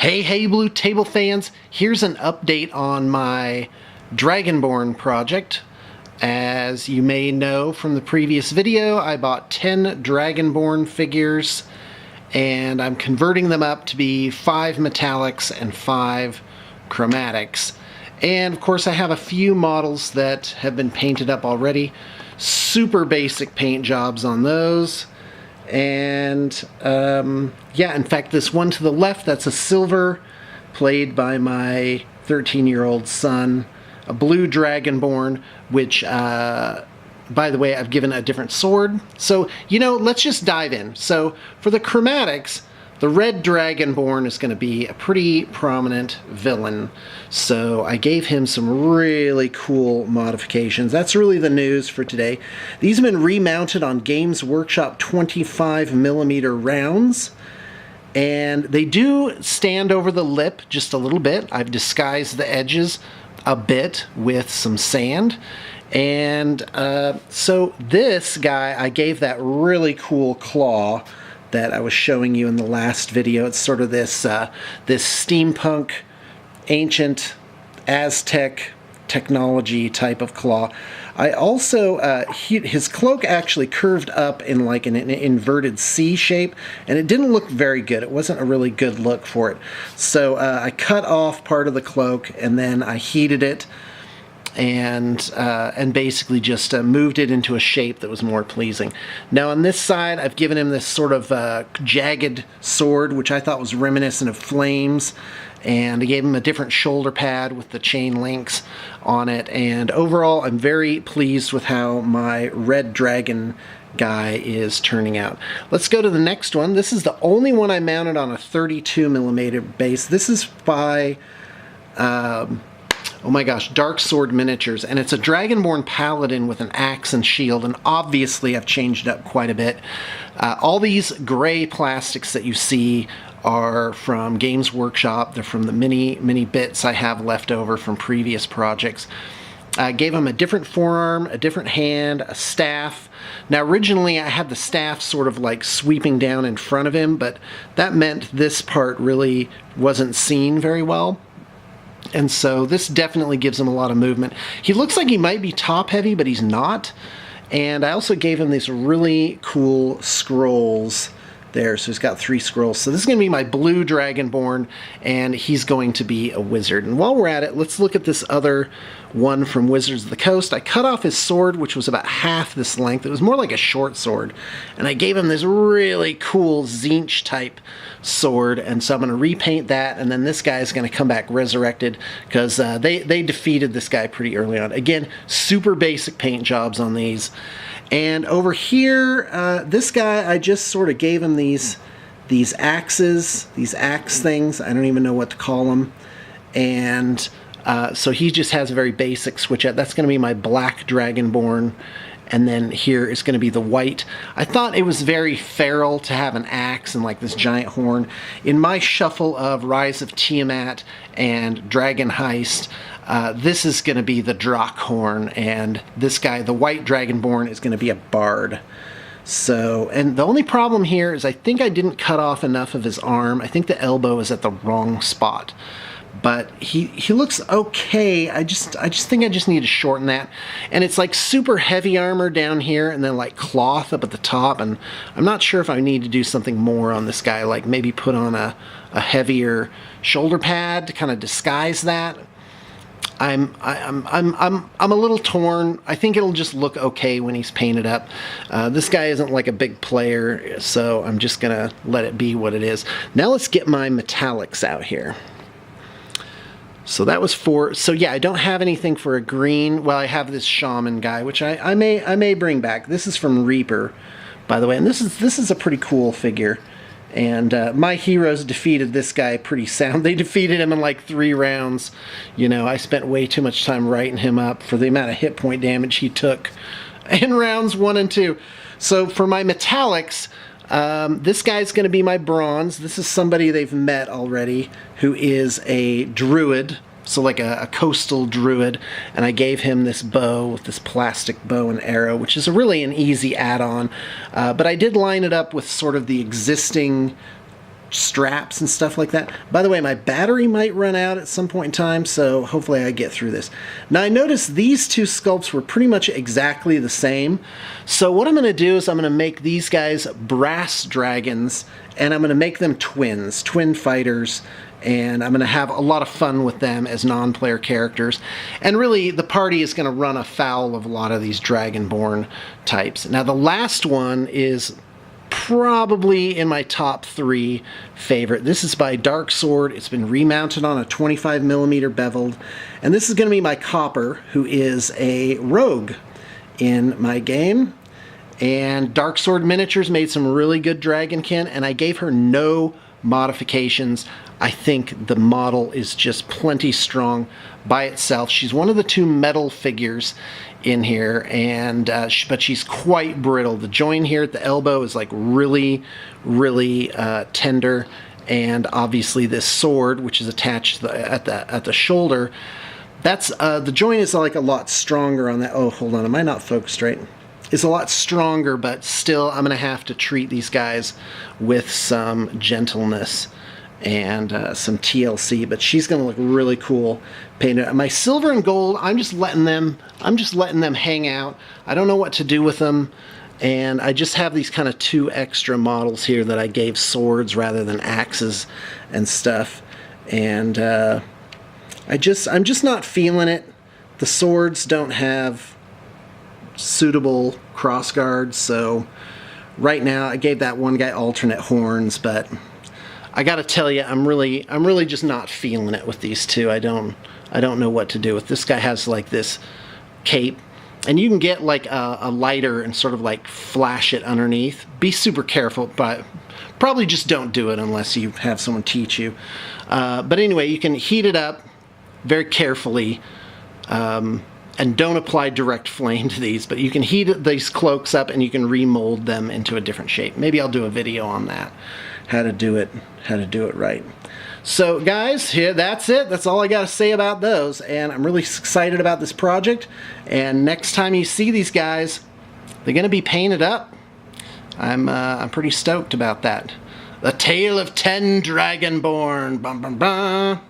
Hey Blue Table fans, here's an update on my Dragonborn project. As you may know from the previous video, I bought 10 Dragonborn figures and I'm converting them up to be 5 metallics and 5 chromatics. And of course I have a few models that have been painted up already. Super basic paint jobs on those. And yeah, in fact, this one to the left, that's a silver, played by my 13-year-old son, a blue Dragonborn, which, by the way, I've given a different sword. So, let's just dive in. So, for the chromatics, the red Dragonborn is going to be a pretty prominent villain. So I gave him some really cool modifications. That's really the news for today. These have been remounted on Games Workshop 25mm rounds. And they do stand over the lip just a little bit. I've disguised the edges a bit with some sand. And so this guy, I gave that really cool claw that I was showing you in the last video. It's sort of this this steampunk, ancient Aztec technology type of claw. I also, his cloak actually curved up in like an inverted C shape, and it didn't look very good. It wasn't a really good look for it. So I cut off part of the cloak, and then I heated it, and basically just moved it into a shape that was more pleasing. Now on this side, I've given him this sort of jagged sword, which I thought was reminiscent of flames, and I gave him a different shoulder pad with the chain links on it, and overall I'm very pleased with how my red dragon guy is turning out. Let's go to the next one. This is the only one I mounted on a 32mm base. This is by oh my gosh, Dark Sword Miniatures, and it's a Dragonborn Paladin with an axe and shield, and obviously I've changed it up quite a bit. All these gray plastics that you see are from Games Workshop. They're from the mini bits I have left over from previous projects. I gave him a different forearm, a different hand, a staff. Now originally I had the staff sort of like sweeping down in front of him, but that meant this part really wasn't seen very well. And so this definitely gives him a lot of movement. He looks like he might be top heavy, but he's not. And I also gave him these really cool scrolls there. So he's got 3 scrolls. So this is going to be my blue Dragonborn, and he's going to be a wizard. And while we're at it, let's look at this other one from Wizards of the Coast. I cut off his sword, which was about half this length. It was more like a short sword. And I gave him this really cool Tzeentch type sword. And so I'm going to repaint that, and then this guy is going to come back resurrected, because they defeated this guy pretty early on. Again, super basic paint jobs on these. And over here, this guy, I just sort of gave him these axes, these axe things. I don't even know what to call them. And so he just has a very basic switch out. That's going to be my black Dragonborn. And then here is going to be the white. I thought it was very feral to have an axe and like this giant horn. In my shuffle of Rise of Tiamat and Dragon Heist, this is going to be the Drackhorn, and this guy, the white Dragonborn, is going to be a bard. So, and the only problem here is I think I didn't cut off enough of his arm. I think the elbow is at the wrong spot. But he looks okay. I just think I just need to shorten that. And it's like super heavy armor down here, and then like cloth up at the top. And I'm not sure if I need to do something more on this guy, like maybe put on a heavier shoulder pad to kind of disguise that. I'm a little torn. I think it'll just look okay when he's painted up. This guy isn't like a big player, so I'm just gonna let it be what it is. Now let's get my metallics out here. So that was 4. So yeah, I don't have anything for a green. Well, I have this shaman guy, which I may bring back. This is from Reaper, by the way, and this is a pretty cool figure. And my heroes defeated this guy pretty sound. They defeated him in like 3 rounds. I spent way too much time writing him up for the amount of hit point damage he took in rounds 1 and 2. So for my metallics, this guy's going to be my bronze. This is somebody they've met already who is a druid. So like a coastal druid, and I gave him this bow with this plastic bow and arrow, which is really an easy add-on. But I did line it up with sort of the existing straps and stuff like that. By the way, my battery might run out at some point in time, so hopefully I get through this. Now I noticed these two sculpts were pretty much exactly the same. So what I'm going to do is I'm going to make these guys brass dragons, and I'm going to make them twins, twin fighters, and I'm going to have a lot of fun with them as non-player characters. And really, the party is going to run afoul of a lot of these Dragonborn types. Now the last one is probably in my top 3 favorite. This is by Dark Sword. It's been remounted on a 25mm beveled, and this is going to be my Copper, who is a rogue in my game. And Dark Sword Miniatures made some really good dragonkin, and I gave her no modifications. I think the model is just plenty strong by itself. She's one of the 2 metal figures in here, and but she's quite brittle. The joint here at the elbow is like really tender, and obviously this sword, which is attached at the shoulder, that's the joint is like a lot stronger on that. Oh, hold on, am I not focused right? It's a lot stronger, but still I'm gonna have to treat these guys with some gentleness and some TLC, but she's gonna look really cool painted. My silver and gold, I'm just letting them hang out. I don't know what to do with them, and I just have these kind of 2 extra models here that I gave swords rather than axes and stuff, and I'm just not feeling it. The swords don't have suitable cross guards, so right now I gave that one guy alternate horns, but I gotta tell you, I'm really just not feeling it with these 2. I don't know what to do with this guy. Has like this cape, and you can get like a lighter and sort of like flash it underneath. Be super careful, but probably just don't do it unless you have someone teach you. But anyway, you can heat it up very carefully, and don't apply direct flame to these, but you can heat these cloaks up and you can remold them into a different shape. Maybe I'll do a video on that, how to do it right. So guys, here, that's it. That's all I got to say about those, and I'm really excited about this project, and next time you see these guys, they're going to be painted up. I'm pretty stoked about that. The Tale of Ten Dragonborn. Bum, bum, bum.